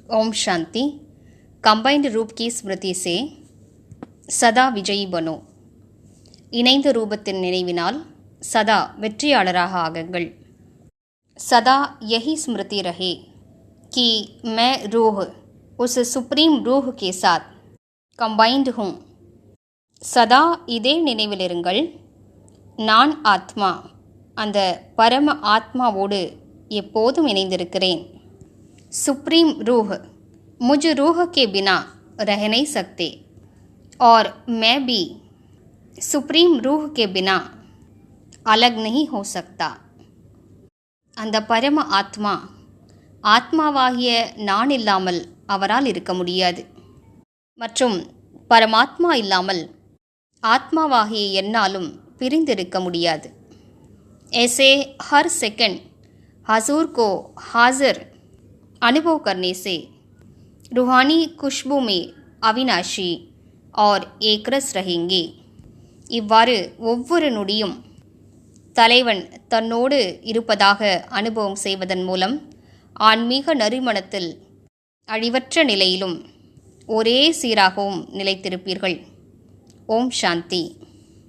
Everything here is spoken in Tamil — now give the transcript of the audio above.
ओम शांति। कंबाइंड रूप की स्मृति से சதா விஜயி பனோ. இணைந்த ரூபத்தின் நினைவினால் சதா வெற்றியாளராக ஆகுங்கள். சதா यही स्मृति रहे कि मैं रूह उस सुप्रीम रूह के साथ कंबाइंड हूँ. சதா இதே நினைவிலிருங்கள், நான் ஆத்மா அந்த பரம ஆத்மாவோடு எப்போதும் இணைந்திருக்கிறேன். सुप्रीम रूह मुझ रूह के बिना रह नहीं सकते और मैं भी सुप्रीम रूह के बिना अलग नहीं हो सकता. அந்த பரம ஆத்மா ஆத்மாவாகிய நான் இல்லாமல் அவரால் இருக்க முடியாது, மற்றும் பரமாத்மா இல்லாமல் ஆத்மாவாகிய என்னாலும் பிரிந்திருக்க முடியாது. ऐसे हर सेकंड हजूर को हाजिर अनुभव करने से रूहानी खुशबू में अविनाशी और एकरस रहेंगे. இவ்வாறு ஒவ்வொரு நொடியும் தலைவன் தன்னோடு இருப்பதாக அனுபவம் செய்வதன் மூலம் ஆன்மீக நறுமணத்தில் அழிவற்ற நிலையிலும் ஒரே சீராகவும் நிலைத்திருப்பீர்கள். ஓம் சாந்தி.